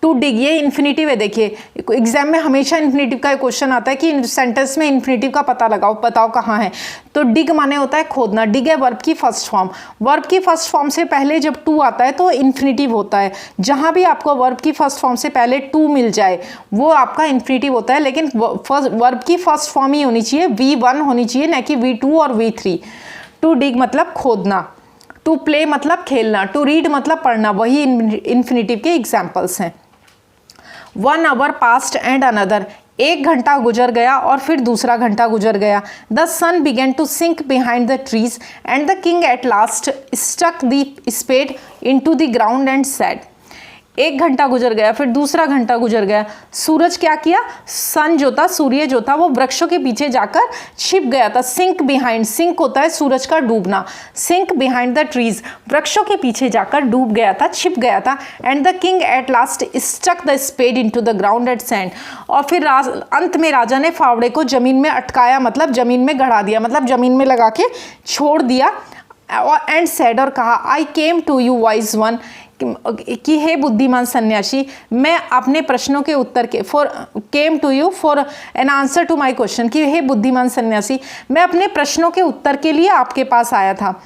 टू डिग, ये इन्फिनेटिव है। देखिए एग्जाम में हमेशा इन्फिनेटिव का क्वेश्चन आता है कि सेंटेंस में इन्फिनेटिव का पता लगाओ, बताओ कहाँ है। तो डिग माने होता है खोदना, डिग है वर्ब की फर्स्ट फॉर्म, वर्ब की फर्स्ट फॉर्म से पहले जब टू आता है तो इन्फिनेटिव होता है। जहाँ भी आपको वर्ब की फर्स्ट फॉर्म से पहले टू मिल जाए वो आपका इन्फिनेटिव होता है, लेकिन वर्ब की फर्स्ट फॉर्म ही होनी चाहिए, V1 होनी चाहिए, न कि V2 और V3। टू डिग मतलब खोदना, टू प्ले मतलब खेलना, टू रीड मतलब पढ़ना, वही इन्फिनेटिव के एग्जाम्पल्स हैं। 1 hour passed and another, 1 घंटा गुजर गया और फिर दूसरा घंटा गुजर गया। The sun began to sink behind the trees and the king at last stuck the spade into the ground and said, 1 घंटा गुजर गया, फिर दूसरा घंटा गुजर गया। सूरज क्या किया, सन जो था, सूर्य जो था, वो वृक्षों के पीछे जाकर छिप गया था। सिंक बिहाइंड, सिंक होता है सूरज का डूबना, सिंक बिहाइंड द ट्रीज, वृक्षों के पीछे जाकर डूब गया था, छिप गया था। And the king at last stuck the spade into the ground at sand, और फिर अंत में राजा ने फावड़े को जमीन में अटकाया, मतलब जमीन में गड़ा दिया, मतलब जमीन में लगा के छोड़ दिया। एंड सैड, और कहा, I came to you wise one, कि हे बुद्धिमान सन्यासी, मैं अपने प्रश्नों के उत्तर के, for came to you for an answer to my question, कि हे बुद्धिमान सन्यासी, मैं अपने प्रश्नों के उत्तर के लिए आपके पास आया था।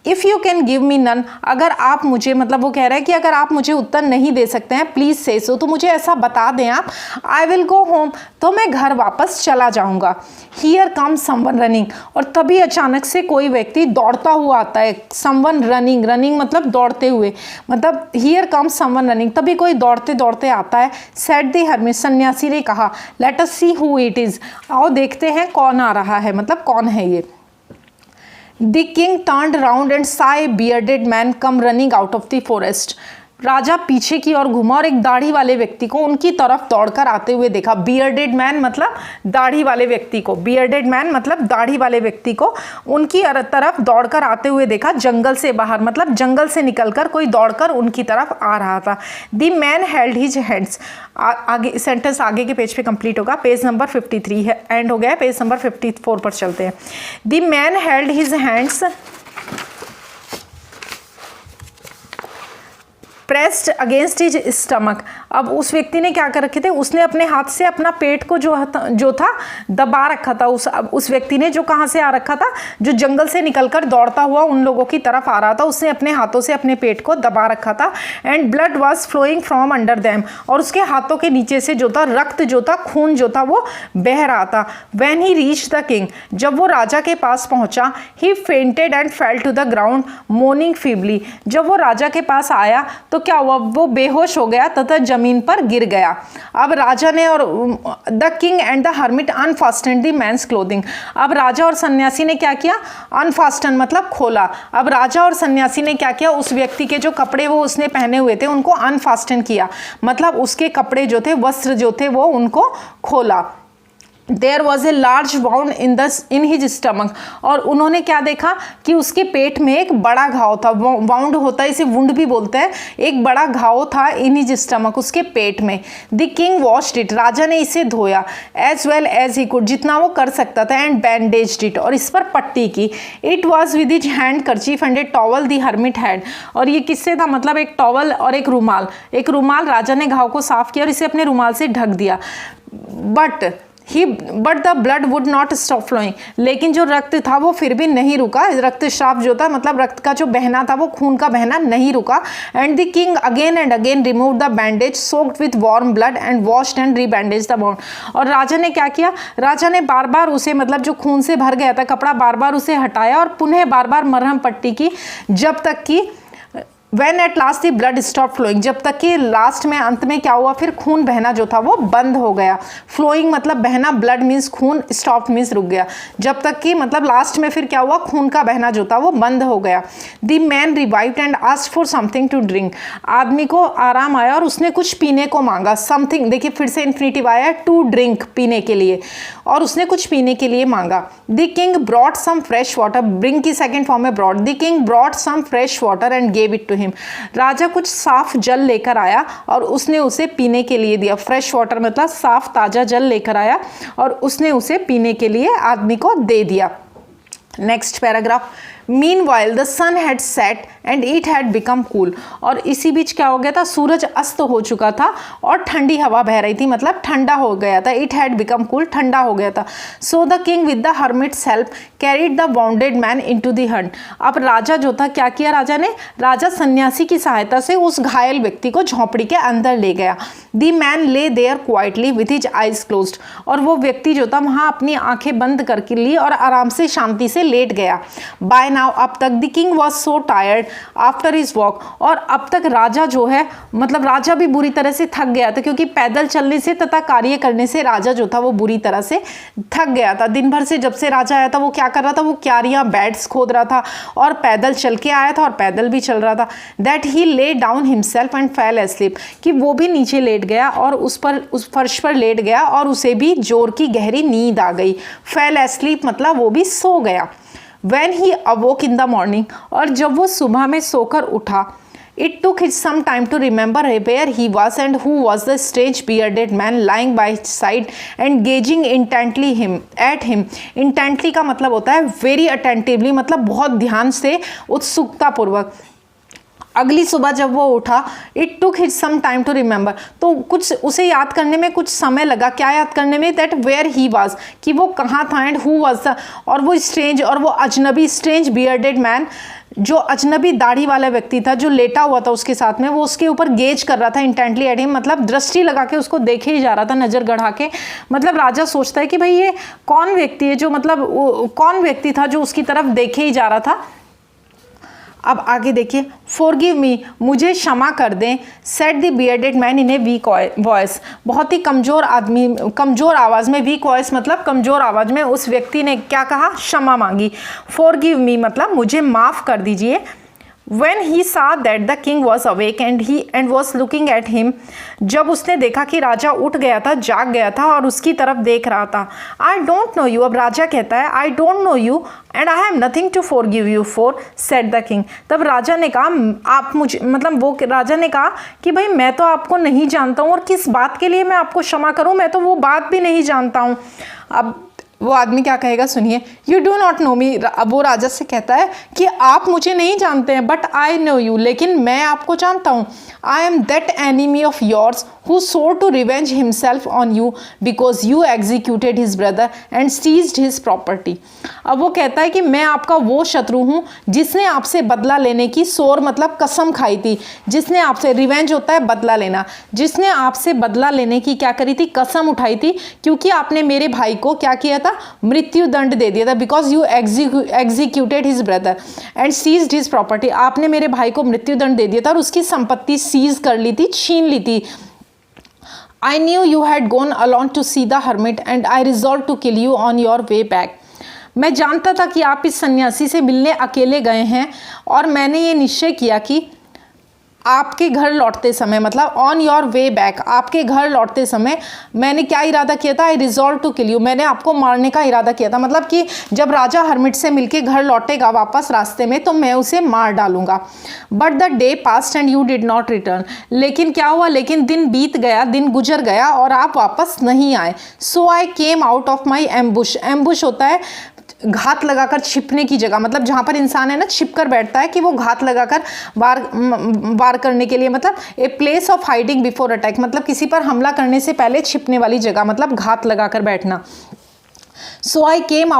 If you can give me none, अगर आप मुझे, मतलब वो कह रहा है कि अगर आप मुझे उत्तर नहीं दे सकते हैं, प्लीज़ से सो, तो मुझे ऐसा बता दें आप। आई विल गो होम, तो मैं घर वापस चला जाऊंगा। हियर कम समवन रनिंग, और तभी अचानक से कोई व्यक्ति दौड़ता हुआ आता है। समवन रनिंग, रनिंग मतलब दौड़ते हुए, मतलब हियर कम समवन रनिंग, तभी कोई दौड़ते दौड़ते आता है। सेड द हर्मिट, सन्यासी ने कहा, let us see who it is, आओ देखते हैं कौन आ रहा है, मतलब कौन है ये। The king turned round and saw a bearded man come running out of the forest. राजा पीछे की ओर घूमा और एक दाढ़ी वाले व्यक्ति को उनकी तरफ दौड़कर आते हुए देखा। बियर्डेड मैन मतलब दाढ़ी वाले व्यक्ति को, बियर्डेड मैन मतलब दाढ़ी वाले व्यक्ति को उनकी तरफ दौड़कर आते हुए देखा। जंगल से बाहर मतलब जंगल से निकलकर कोई दौड़कर उनकी तरफ आ रहा था। The man held his hands, आगे सेंटेंस आगे के पेज पे कंप्लीट होगा, पेज नंबर 53 है, एंड हो गया, पेज नंबर 54 पर चलते हैं। The man held his hands pressed against his stomach. अब उस व्यक्ति ने क्या कर रखे थे, उसने अपने हाथ से अपना पेट को जो था दबा रखा था। उस व्यक्ति ने जो कहाँ से आ रखा था, जो जंगल से निकलकर दौड़ता हुआ उन लोगों की तरफ आ रहा था, उसने अपने हाथों से अपने पेट को दबा रखा था। And blood was flowing from under them, और उसके हाथों के नीचे से जो था रक्त जो था, खून जो था वो बह रहा था। When he reach the king, जब वो राजा के पास पहुंचा, he fainted and fell to the ground moaning feebly. जब वो राजा के पास आया तो क्या हुआ, वो बेहोश हो गया तथा जमीन पर गिर गया। अब राजा ने और the king and the hermit unfastened the man's clothing. अब राजा और सन्यासी ने क्या किया, अनफास्टन मतलब खोला। अब राजा और सन्यासी ने क्या किया, उस व्यक्ति के जो कपड़े वो उसने पहने हुए थे उनको अनफास्टन किया, मतलब उसके कपड़े जो थे, वस्त्र जो थे वो उनको खोला। There was a large wound in his stomach, और उन्होंने क्या देखा कि उसके पेट में एक बड़ा घाव था। वाउंड होता है, इसे वुंड भी बोलते हैं। एक बड़ा घाव था इन हिज स्टमक, उसके पेट में। द किंग वॉश्ड इट, राजा ने इसे धोया, as well as he could, जितना वो कर सकता था। एंड बैंडेज्ड इट, और इस पर पट्टी की। It was with his handkerchief and a towel the hermit had, और ये किससे था, मतलब एक टॉवल और एक रुमाल। एक रुमाल, राजा ने घाव को साफ किया और इसे अपने रुमाल से ढक दिया। But the blood would not stop flowing, लेकिन जो रक्त था वो फिर भी नहीं रुका। रक्तस्राव जो था, मतलब रक्त का जो बहना था, वो खून का बहना नहीं रुका। And the king again and again remove the bandage soaked with warm blood and washed and rebandage the wound. और राजा ने क्या किया, राजा ने बार बार उसे, मतलब जो खून से भर गया था कपड़ा, बार बार उसे हटाया और पुनः बार बार मरहम पट्टी की, जब तक कि When at last the blood stopped flowing, जब तक कि लास्ट में, अंत में क्या हुआ, फिर खून बहना जो था वो बंद हो गया। फ्लोइंग मतलब बहना, ब्लड मीन्स खून, स्टॉप मीन्स रुक गया। जब तक कि मतलब लास्ट में फिर क्या हुआ, खून का बहना जो था वो बंद हो गया। The man revived and asked for something to drink, आदमी को आराम आया और उसने कुछ पीने को मांगा। समथिंग, देखिए फिर से इन्फिनिटिव आया, टू ड्रिंक, पीने के लिए, और उसने कुछ पीने के लिए मांगा। The king brought some fresh water, bring की सेकेंड फॉर्म में brought. The king brought some fresh water and gave it to him, राजा कुछ साफ जल लेकर आया और उसने उसे पीने के लिए दिया। फ्रेश वाटर मतलब साफ ताजा जल लेकर आया और उसने उसे पीने के लिए आदमी को दे दिया। Next paragraph, meanwhile the sun had set and it had become cool, और इसी बीच क्या हो गया था, सूरज अस्त हो चुका था और ठंडी हवा बह रही थी, मतलब ठंडा हो गया था। इट हैड बिकम कूल, ठंडा हो गया था। So the king with the hermits help carried the bounded man into the हट। अब राजा जो था, क्या किया राजा ने, राजा सन्यासी की सहायता से उस घायल व्यक्ति को झोंपड़ी के अंदर ले गया। The man lay their quietly with his eyes closed, और वो व्यक्ति जो था वहाँ अपनी आंखें बंद करके ली और आराम से शांति से लेट गया। बाय नाउ, अब तक the king was so tired after his walk, और अब तक राजा जो है, मतलब राजा भी बुरी तरह से थक गया था, क्योंकि पैदल चलने से तथा कार्य करने से राजा जो था वो बुरी तरह से थक गया था। दिन भर से जब से राजा आया था वो क्या कर रहा था, वो क्यारियां, बेड्स खोद रहा था और पैदल चल के आया था और पैदल भी चल रहा था। That he lay down himself and fail asleep, कि वो भी नीचे लेट गया और उस फर्श पर लेट गया और उसे भी जोर की गहरी नींद आ गई। फेल एस्लीप मतलब वो भी सो गया। When he awoke in the morning, और जब वो सुबह में सोकर उठा, it took him some time to remember where he was and who was the strange bearded man lying by his side and gazing intently at him. Intently का मतलब होता है very attentively, मतलब बहुत ध्यान से, उत्सुकता पूर्वक। अगली सुबह जब वो उठा, it took his some time to remember, तो कुछ उसे याद करने में कुछ समय लगा। क्या याद करने में, दैट वेयर ही वाज, कि वो कहाँ था, एंड हु वाज द, और वो स्ट्रेंज, और वो अजनबी, स्ट्रेंज बियर्डेड मैन, जो अजनबी दाढ़ी वाला व्यक्ति था जो लेटा हुआ था उसके साथ में, वो उसके ऊपर गेज कर रहा था, इंटेंटली एट हिम, मतलब दृष्टि लगा के उसको देखे ही जा रहा था, नज़र गड़ा के। मतलब राजा सोचता है कि भाई ये कौन व्यक्ति है जो, मतलब कौन व्यक्ति था जो उसकी तरफ देखे ही जा रहा था। अब आगे देखिए, फॉरगिव मी, मुझे क्षमा कर दें, said the bearded man in a week voice, बहुत ही कमज़ोर आदमी, कमज़ोर आवाज़ में, वीक वॉइस मतलब कमज़ोर आवाज़ में उस व्यक्ति ने क्या कहा, क्षमा मांगी। फॉरगिव मी मतलब मुझे माफ़ कर दीजिए। When he saw that the king was awake and was looking at him, जब उसने देखा कि राजा उठ गया था, जाग गया था और उसकी तरफ देख रहा था. I don't know you, अब राजा कहता है I don't know you and I have nothing to forgive you for, said the king. तब राजा ने कहा आप मुझे, मतलब वो राजा ने कहा कि भाई मैं तो आपको नहीं जानता हूँ और किस बात के लिए मैं आपको क्षमा करूँ, मैं तो वो बात भी नहीं जानता हूँ. अब वो आदमी क्या कहेगा सुनिए. यू डू नॉट नो मी, अब वो राजा से कहता है कि आप मुझे नहीं जानते हैं, बट आई नो यू, लेकिन मैं आपको जानता हूँ. I am that enemy of yours who swore to revenge himself on you because you executed his brother and seized his property. अब वो कहता है कि मैं आपका वो शत्रु हूँ जिसने आपसे बदला लेने की, सोर मतलब कसम खाई थी, जिसने आपसे, रिवेंज होता है बदला लेना, जिसने आपसे बदला लेने की क्या करी थी, कसम उठाई थी, क्योंकि आपने मेरे भाई को क्या किया था, मृत्यु दंड दे दिया था. Because you executed his brother and seized his property, आपने मेरे भाई को मृत्यु दंड दे दिया था और उसकी संपत्ति सीज कर ली थी, छीन ली थी. I knew you had gone alone to see the hermit and I resolved to kill you on your way back. मैं जानता था कि आप इस सन्यासी से मिलने अकेले गए हैं और मैंने ये निश्चय किया कि आपके घर लौटते समय, मतलब ऑन योर वे बैक, आपके घर लौटते समय मैंने क्या इरादा किया था, आई रिजॉल्व टू किल यू, मैंने आपको मारने का इरादा किया था. मतलब कि जब राजा हर्मिट से मिलके घर लौटेगा वापस रास्ते में तो मैं उसे मार डालूंगा. But the day past and you did not return, लेकिन क्या हुआ, लेकिन दिन बीत गया, दिन गुजर गया और आप वापस नहीं आए. So I came out of my ambush, ambush होता है घात लगाकर छिपने की जगह, मतलब जहाँ पर इंसान है ना छिप कर बैठता है कि वो घात लगाकर वार करने के लिए, मतलब a place of hiding before attack, मतलब किसी पर हमला करने से पहले छिपने वाली जगह, मतलब घात लगाकर बैठना. So I came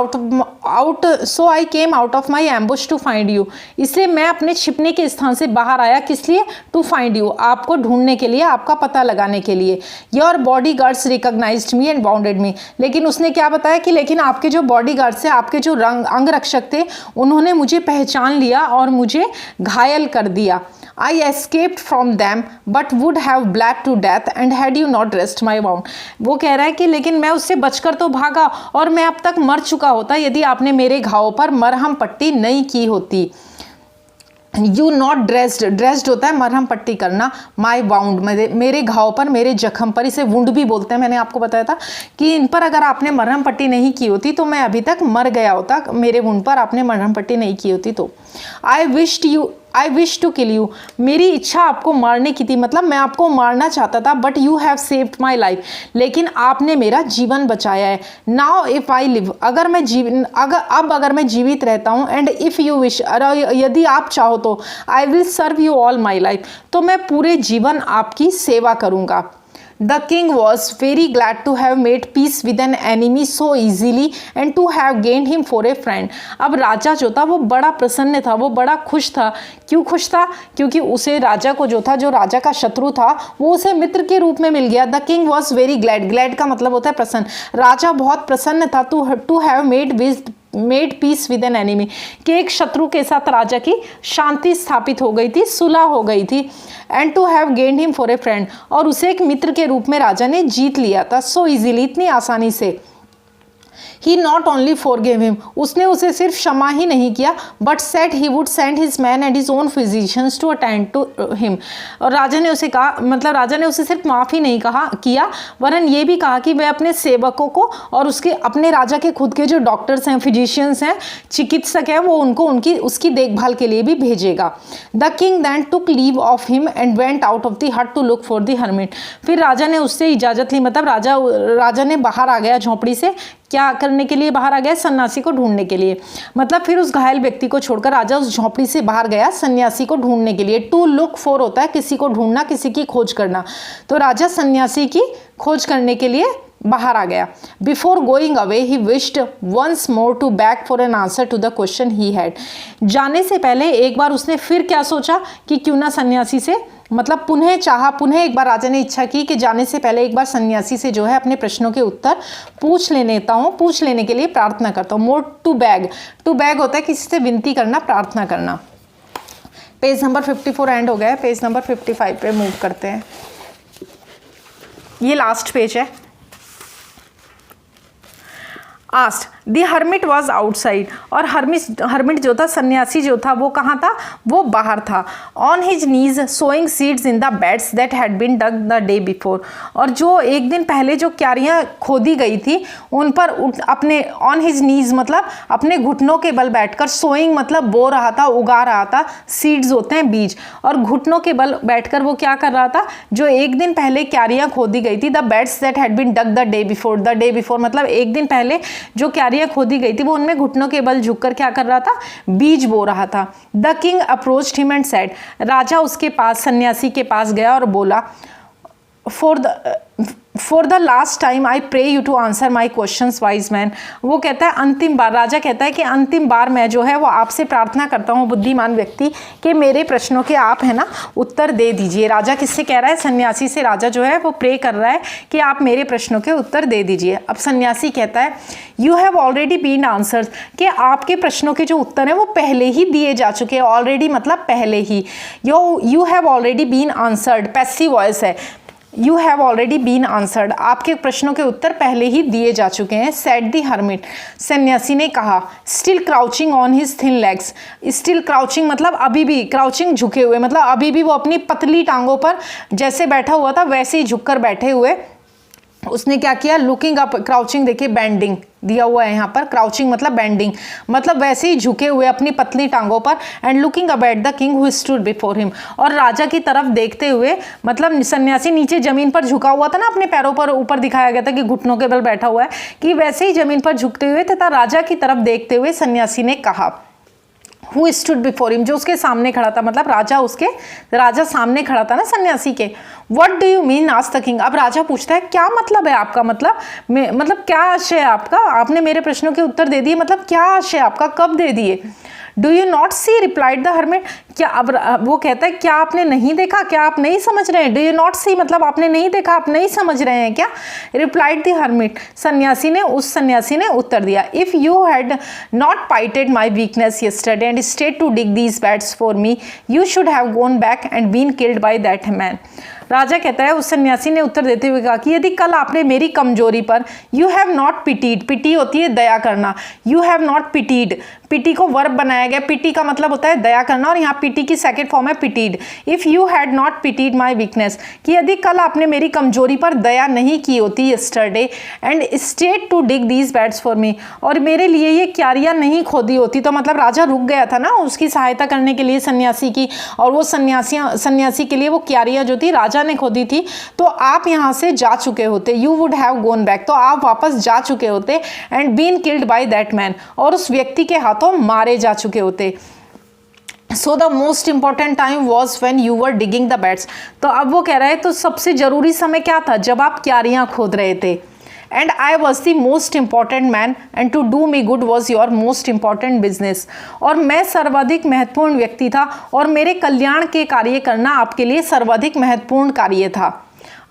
out of my ambush to find you, इसलिए मैं अपने छिपने के स्थान से बाहर आया, किस लिए, टू फाइंड यू, आपको ढूंढने के लिए, आपका पता लगाने के लिए. Your bodyguards recognised me and bounded me, लेकिन उसने क्या बताया कि लेकिन आपके जो बॉडी गार्ड्स थे, आपके जो अंग रक्षक थे, उन्होंने मुझे पहचान लिया और मुझे घायल कर दिया. I escaped from them but would have bled to death and had you not dressed my wound. वो कह रहा है कि लेकिन मैं उससे बचकर तो भागा और मैं अब तक मर चुका होता यदि आपने मेरे घावों पर मरहम पट्टी नहीं की होती. यू नॉट ड्रेस्ड होता है मरहम पट्टी करना, माई वाउंड मेरे घाव पर, मेरे जख्म पर, इसे वुंड भी बोलते हैं. मैंने आपको बताया था कि इन पर अगर आपने मरहम पट्टी नहीं की होती तो मैं अभी तक मर गया होता, मेरे वुंड पर आपने मरहम पट्टी नहीं की होती. तो I wish to kill you, मेरी इच्छा आपको मारने की थी, मतलब मैं आपको मारना चाहता था. But you have saved my life, लेकिन आपने मेरा जीवन बचाया है. नाउ इफ़ आई लिव, अगर मैं जीवित रहता हूँ, एंड इफ़ यू विश, यदि आप चाहो तो, I will serve you all my life, तो मैं पूरे जीवन आपकी सेवा करूँगा. The king was very glad to have made peace with an enemy so easily and to have gained him for a friend. अब राजा जो था वो बड़ा प्रसन्न था, वो बड़ा खुश था. क्यों खुश था, क्योंकि उसे राजा को जो था, जो राजा का शत्रु था, वो उसे मित्र के रूप में मिल गया. The king was very glad, glad का मतलब होता है प्रसन्न. राजा बहुत प्रसन्न था to have made peace with an enemy, कि एक शत्रु के साथ राजा की शांति स्थापित हो गई थी, सुलह हो गई थी. And to have gained him for a friend, और उसे एक मित्र के रूप में राजा ने जीत लिया था. सो इजीली, इतनी आसानी से. He not only forgive him, उसने उसे सिर्फ क्षमा ही नहीं किया, but said he would send his man and his own physicians to attend to him. और राजा ने उसे कहा, मतलब राजा ने उसे सिर्फ माफ़ ही नहीं किया, वरन ये भी कहा कि वह अपने सेवकों को और उसके अपने राजा के खुद के जो डॉक्टर्स हैं, फिजिशियंस हैं, चिकित्सक हैं, वो उनको उसकी देखभाल के लिए भी भेजेगा. The king then took leave of him and went out of the hut to look for the hermit. फिर राजा ने उससे इजाज़त ली, मतलब राजा ने बाहर आ गया झोंपड़ी से. क्या करने के लिए बाहर आ गया, सन्यासी को ढूंढने के लिए. मतलब फिर उस घायल व्यक्ति को छोड़कर राजा उस झोंपड़ी से बाहर गया सन्यासी को ढूंढने के लिए. टू लुक फॉर होता है किसी को ढूंढना, किसी की खोज करना. तो राजा सन्यासी की खोज करने के लिए बाहर आ गया. Before going away he wished once more to back for an answer to the question he had. जाने से पहले एक बार उसने फिर क्या सोचा कि क्यों ना सन्यासी से, मतलब पुनः एक बार राजा ने इच्छा की कि जाने से पहले एक बार सन्यासी से जो है अपने प्रश्नों के उत्तर पूछ लेने के लिए प्रार्थना करता हूँ. मोर टू बैग होता है किसी से विनती करना, प्रार्थना करना. पेज नंबर 54 एंड हो गया है, पेज नंबर 55 पे मूव करते हैं. ये लास्ट पेज है. Asked, the hermit was outside, और हर्मिट जो था, सन्यासी जो था, वो कहाँ था, वो बाहर था। On his knees sowing seeds in the beds that had been dug the day before, और जो एक दिन पहले जो क्यारियाँ खोदी गई थी उन पर अपने ऑन हिज नीज मतलब अपने घुटनों के बल बैठकर, सोइंग मतलब बो रहा था, उगा रहा था, सीड्स होते हैं बीज, और घुटनों के बल बैठकर वो क्या कर रहा था, जो एक दिन पहले क्यारियाँ खोदी गई थी, the beds that had been dug the day before, the day before मतलब एक दिन पहले जो क्यारियाँ खोदी गई थी वो उनमें घुटनों के बल झुककर क्या कर रहा था, बीज बो रहा था। The king approached him and said, राजा उसके पास, सन्यासी के पास गया और बोला, for the last time I pray you to answer my questions wise man. वो कहता है अंतिम बार, राजा कहता है कि अंतिम बार मैं जो है वो आपसे प्रार्थना करता हूँ बुद्धिमान व्यक्ति, कि मेरे प्रश्नों के आप है ना उत्तर दे दीजिए। राजा किससे कह रहा है, सन्यासी से राजा जो है वो प्रे कर रहा है कि आप मेरे प्रश्नों के उत्तर दे दीजिए। अब सन्यासी कहता है you have already been answered, कि आपके प्रश्नों के जो उत्तर हैं वो पहले ही दिए जा चुके हैं। ऑलरेडी मतलब पहले ही, you have already been answered passive voice है, you have already been answered, आपके प्रश्नों के उत्तर पहले ही दिए जा चुके हैं। सेड दी हर्मिट, सन्यासी ने कहा, still crouching on his thin legs, still crouching मतलब अभी भी, क्राउचिंग झुके हुए मतलब अभी भी वो अपनी पतली टांगों पर जैसे बैठा हुआ था वैसे ही झुककर बैठे हुए उसने क्या किया, लुकिंग अप, क्राउचिंग देखिए बेंडिंग दिया हुआ है यहाँ पर, क्राउचिंग मतलब बेंडिंग मतलब वैसे ही झुके हुए अपनी पतली टांगों पर, and looking up at the king who stood before him, और राजा की तरफ देखते हुए, मतलब सन्यासी नीचे जमीन पर झुका हुआ था ना, अपने पैरों पर ऊपर दिखाया गया था कि घुटनों के बल बैठा हुआ है, कि वैसे ही जमीन पर झुकते हुए तथा राजा की तरफ देखते हुए सन्यासी ने कहा, हु स्टूड बिफोर हिम, जो उसके सामने खड़ा था, मतलब राजा सामने खड़ा था ना सन्यासी के। What do you mean asked the king, अब राजा पूछता है क्या मतलब है आपका, मतलब क्या आशय है आपका, आपने मेरे प्रश्नों के उत्तर दे दिए, मतलब क्या आशय आपका, कब दे दिए। Do you not see, replied the hermit, क्या, अब वो कहता है क्या आपने नहीं देखा, क्या आप नहीं समझ रहे हैं, डू यू नॉट सी मतलब आपने नहीं देखा, आप नहीं समझ रहे हैं क्या। रिप्लाइड द हर्मिट, उस सन्यासी ने उत्तर दिया, if you had not pitied my weakness yesterday and stayed to dig these beds for me, you should have gone back and been killed by that man. राजा कहता है, उस सन्यासी ने उत्तर देते हुए कहा कि यदि कल आपने मेरी कमजोरी पर, यू हैव नॉट पिटीड, पिटी होती है दया करना, यू हैव नॉट पिटीड, पिटी को वर्ब बनाया गया, पिटी का मतलब होता है दया करना, और यहाँ पिटी की सेकंड फॉर्म है pitied. If you had not pitied my weakness, कि यदि कल आपने मेरी कमजोरी पर दया नहीं की होती yesterday, and stayed to dig these beds for me, और मेरे लिए ये क्यारियाँ नहीं खोदी होती, तो मतलब राजा रुक गया था ना उसकी सहायता करने के लिए सन्यासी की, और वो सन्यासी के लिए वो क्यारियाँ जो थी राजा ने खोदी थी, तो आप यहाँ से जा चुके होते, you would have gone back, तो आप वापस जा चुके होते, and been killed by that man, और उस व्यक्ति के हाथों मारे जा चुके होते। So the most important time was when you were digging the beds, तो अब वो कह रहा है तो सबसे जरूरी समय क्या था, जब आप क्यारियाँ खोद रहे थे। And I was the most important man and to do me good was your most important business, और मैं सर्वाधिक महत्वपूर्ण व्यक्ति था और मेरे कल्याण के कार्य करना आपके लिए सर्वाधिक महत्वपूर्ण कार्य था।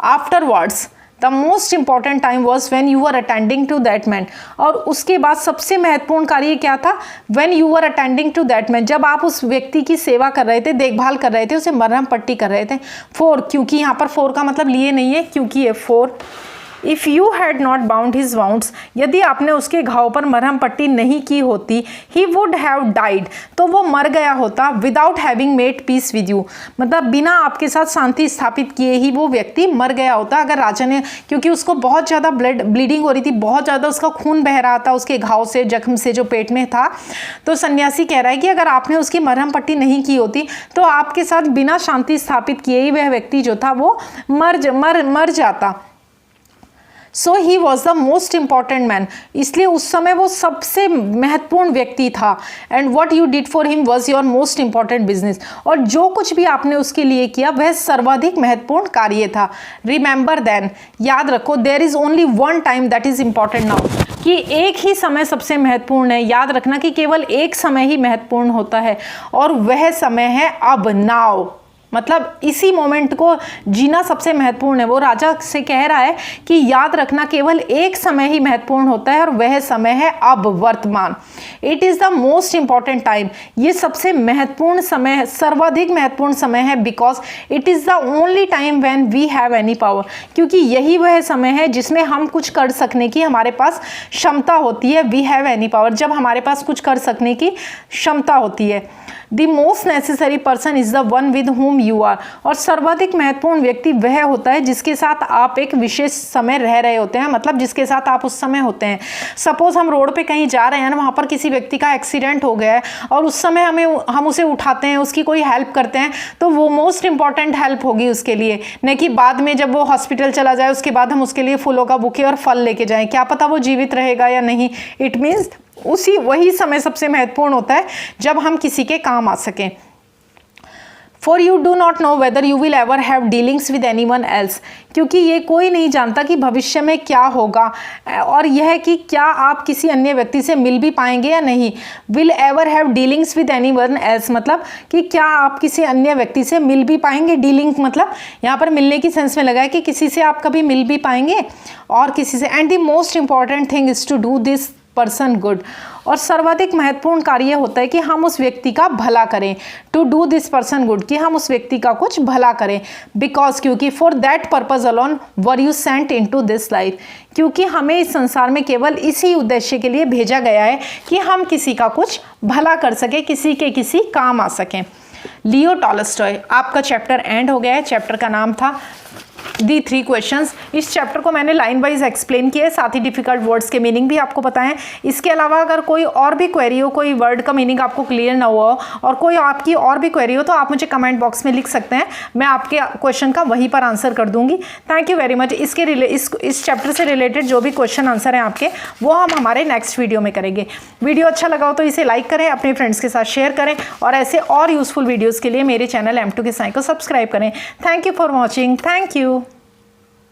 Afterwards the most important time was when you were attending to that man, और उसके बाद सबसे महत्वपूर्ण कार्य क्या था, when you were attending to that man, जब आप उस व्यक्ति की सेवा कर रहे थे, देखभाल कर रहे थे, उसे मरहम पट्टी कर रहे थे। फॉर, क्योंकि यहाँ पर फॉर का मतलब लिए नहीं है, क्योंकि ये for. If you had not bound his wounds, यदि आपने उसके घाव पर मरहम पट्टी नहीं की होती, ही वुड हैव डाइड, तो वो मर गया होता, without having made peace with you, मतलब बिना आपके साथ शांति स्थापित किए ही वो व्यक्ति मर गया होता। अगर राजा ने, क्योंकि उसको बहुत ज़्यादा ब्लीडिंग हो रही थी, बहुत ज़्यादा उसका खून बह रहा था उसके घाव से, जख्म से जो पेट में था, तो सन्यासी कह रहा है कि अगर आपने उसकी मरहम पट्टी नहीं की होती तो आपके साथ बिना शांति स्थापित किए ही वह व्यक्ति जो था वो मर जाता। So he was the most important man, इसलिए उस समय वो सबसे महत्वपूर्ण व्यक्ति था। And what you did for him was your most important business, और जो कुछ भी आपने उसके लिए किया वह सर्वाधिक महत्वपूर्ण कार्य था। रिमेंबर देन, याद रखो, there is only one time that is important now, कि एक ही समय सबसे महत्वपूर्ण है। याद रखना कि केवल एक समय ही महत्वपूर्ण होता है, और वह समय है अब, नाउ, मतलब इसी मोमेंट को जीना सबसे महत्वपूर्ण है। वो राजा से कह रहा है कि याद रखना केवल एक समय ही महत्वपूर्ण होता है और वह समय है अब, वर्तमान। It is the most important time. ये सबसे महत्वपूर्ण समय है, सर्वाधिक महत्वपूर्ण समय है, because it is the only time when we have any power. क्योंकि यही वह समय है जिसमें हम कुछ कर सकने की हमारे पास क्षमता होती है। वी हैव एनी पावर, जब हमारे पास कुछ कर सकने की क्षमता होती है। The most necessary person is the one with whom you are. और सर्वाधिक महत्वपूर्ण व्यक्ति वह होता है जिसके साथ आप एक विशेष समय रह रहे होते हैं, मतलब जिसके साथ आप उस समय होते हैं। सपोज हम रोड पे कहीं जा रहे हैं ना, वहाँ पर किसी व्यक्ति का एक्सीडेंट हो गया है और उस समय हम उसे उठाते हैं, उसकी कोई हेल्प करते हैं, तो वो मोस्ट इंपॉर्टेंट हेल्प होगी उसके लिए, न कि बाद में जब वो हॉस्पिटल चला जाए उसके बाद हम उसके लिए फूलों का बुके और फल लेके जाएं। क्या पता वो जीवित रहेगा या नहीं। इट मीन्स वही समय सबसे महत्वपूर्ण होता है जब हम किसी के काम आ सकें। For you do not know whether you will ever have dealings with anyone else। क्योंकि ये कोई नहीं जानता कि भविष्य में क्या होगा, और यह कि क्या आप किसी अन्य व्यक्ति से मिल भी पाएंगे या नहीं। Will ever have dealings with anyone else मतलब कि क्या आप किसी अन्य व्यक्ति से मिल भी पाएंगे। डीलिंग मतलब यहाँ पर मिलने की सेंस में लगा है कि किसी से आप कभी मिल भी पाएंगे और किसी से। And the most important thing is to do this person good. और सर्वाधिक महत्वपूर्ण कार्य होता है कि हम उस व्यक्ति का भला करें। To do this person good, कि हम उस व्यक्ति का कुछ भला करें। बिकॉज क्योंकि for that purpose alone were you sent into this life. क्योंकि हमें इस संसार में केवल इसी उद्देश्य के लिए भेजा गया है कि हम किसी का कुछ भला कर सकें, किसी के किसी काम आ सकें। लियो टॉलस्टॉय। आपका चैप्टर एंड हो गया है। चैप्टर का नाम था दी 3 क्वेश्चंस। इस चैप्टर को मैंने लाइन वाइज एक्सप्लेन किया है, साथ ही डिफिकल्ट वर्ड्स के मीनिंग भी आपको बताएं। इसके अलावा अगर कोई और भी क्वेरी हो, कोई वर्ड का मीनिंग आपको क्लियर ना हुआ हो और कोई आपकी और भी क्वेरी हो, तो आप मुझे कमेंट बॉक्स में लिख सकते हैं। मैं आपके क्वेश्चन का वहीं पर आंसर कर दूंगी। Thank you very much. इस चैप्टर से रिलेटेड जो भी क्वेश्चन आंसर हैं आपके, वो हम हमारे नेक्स्ट वीडियो में करेंगे। वीडियो अच्छा लगा हो तो इसे लाइक करें, अपने फ्रेंड्स के साथ शेयर करें और ऐसे और यूजफुल वीडियोज़ के लिए मेरे चैनल M2 के साई को सब्सक्राइब करें। Thank you for watching. Thank you.